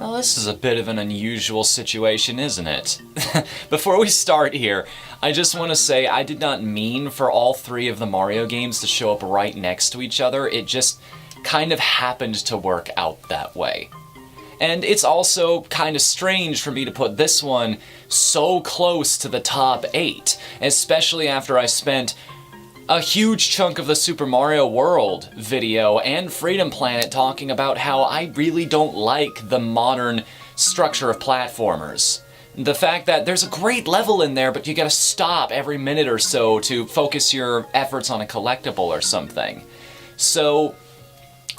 Well, this is a bit of an unusual situation, isn't it? Before we start here, I just want to say I did not mean for all three of the Mario games to show up right next to each other. It just kind of happened to work out that way. And it's also kind of strange for me to put this one so close to the top 8, especially after I spent a huge chunk of the Super Mario World video and Freedom Planet talking about how I really don't like the modern structure of platformers. The fact that there's a great level in there, but you gotta stop every minute or so to focus your efforts on a collectible or something. So,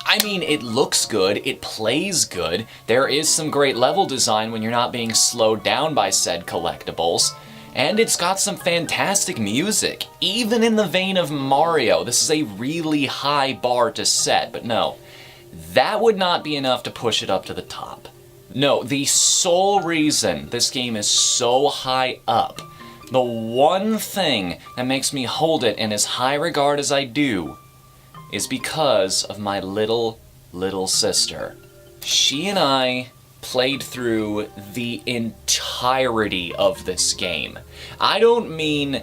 I mean, it looks good, it plays good, there is some great level design when you're not being slowed down by said collectibles, and it's got some fantastic music, even in the vein of Mario. This is a really high bar to set, but no, that would not be enough to push it up to the top. No, the sole reason this game is so high up, the one thing that makes me hold it in as high regard as I do, is because of my little sister. She and I played through the entirety of this game. I don't mean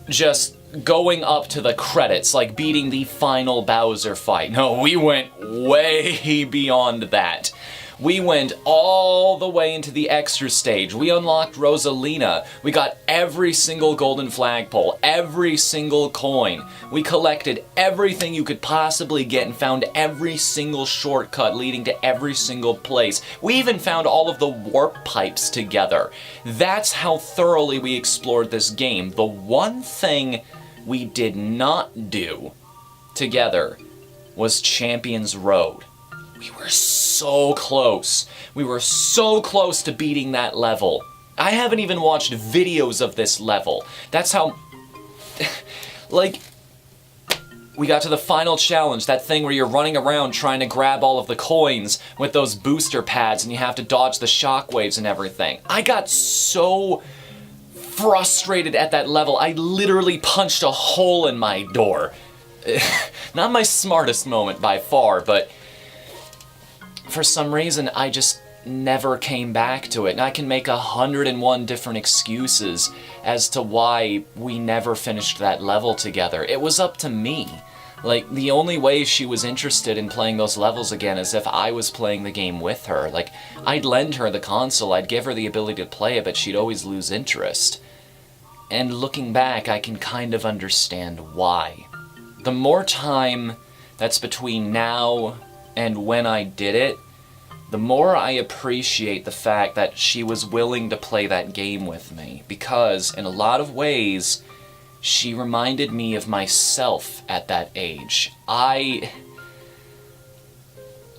just going up to the credits, like beating the final Bowser fight. No, we went way beyond that. We went all the way into the extra stage. We unlocked Rosalina. We got every single golden flagpole, every single coin. We collected everything you could possibly get and found every single shortcut leading to every single place. We even found all of the warp pipes together. That's how thoroughly we explored this game. The one thing we did not do together was Champions Road. We were so close. We were so close to beating that level. I haven't even watched videos of this level. That's how... like, we got to the final challenge, that thing where you're running around trying to grab all of the coins with those booster pads and you have to dodge the shockwaves and everything. I got so frustrated at that level, I literally punched a hole in my door. Not my smartest moment by far, but for some reason, I just never came back to it. And I can make 101 different excuses as to why we never finished that level together. It was up to me. Like, the only way she was interested in playing those levels again is if I was playing the game with her. Like, I'd lend her the console, I'd give her the ability to play it, but she'd always lose interest. And looking back, I can kind of understand why. The more time that's between now and when I did it, the more I appreciate the fact that she was willing to play that game with me, because in a lot of ways, she reminded me of myself at that age.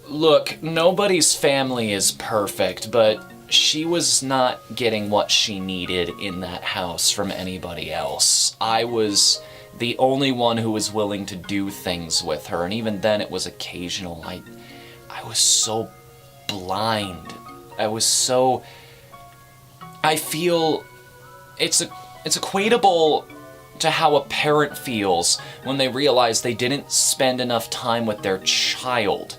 Look, nobody's family is perfect, but she was not getting what she needed in that house from anybody else. I was the only one who was willing to do things with her, and even then it was occasional. I was so blind. I feel it's equatable to how a parent feels when they realize they didn't spend enough time with their child.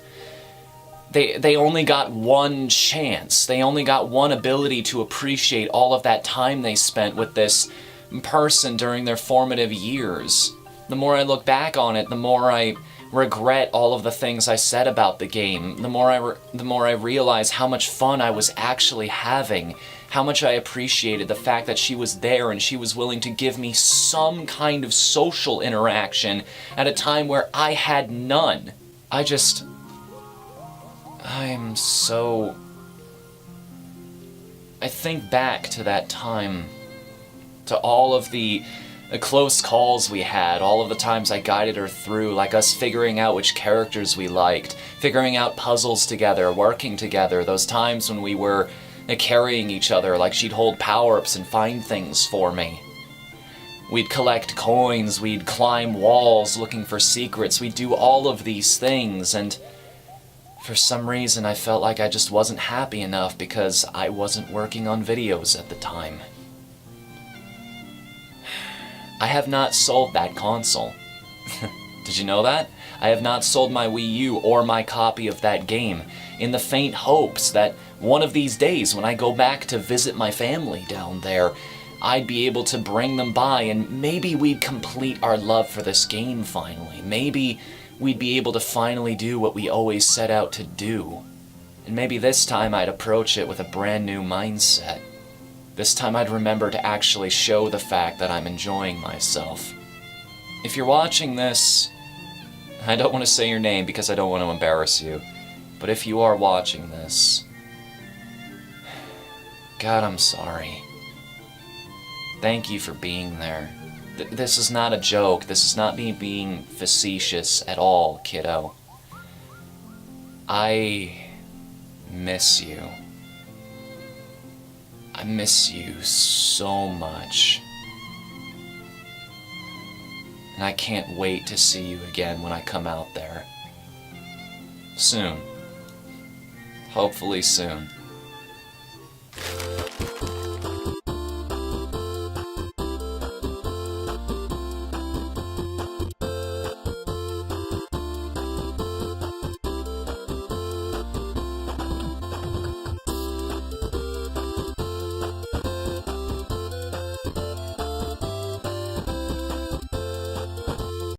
They only got one chance. They only got one ability to appreciate all of that time they spent with this person during their formative years. The more I look back on it, the more I regret all of the things I said about the game. The more I realize how much fun I was actually having, how much I appreciated the fact that she was there and she was willing to give me some kind of social interaction at a time where I had none. I think back to that time, to all of the close calls we had, all of the times I guided her through, like us figuring out which characters we liked, figuring out puzzles together, working together, those times when we were carrying each other, like she'd hold power-ups and find things for me. We'd collect coins, we'd climb walls looking for secrets, we'd do all of these things, and for some reason I felt like I just wasn't happy enough because I wasn't working on videos at the time. I have not sold that console. Did you know that? I have not sold my Wii U or my copy of that game, in the faint hopes that one of these days when I go back to visit my family down there, I'd be able to bring them by and maybe we'd complete our love for this game finally. Maybe we'd be able to finally do what we always set out to do. And maybe this time I'd approach it with a brand new mindset. This time I'd remember to actually show the fact that I'm enjoying myself. If you're watching this, I don't want to say your name because I don't want to embarrass you, but if you are watching this, God, I'm sorry. Thank you for being there. This is not a joke. This is not me being facetious at all, kiddo. I miss you. I miss you so much. And I can't wait to see you again when I come out there. Soon. Hopefully soon.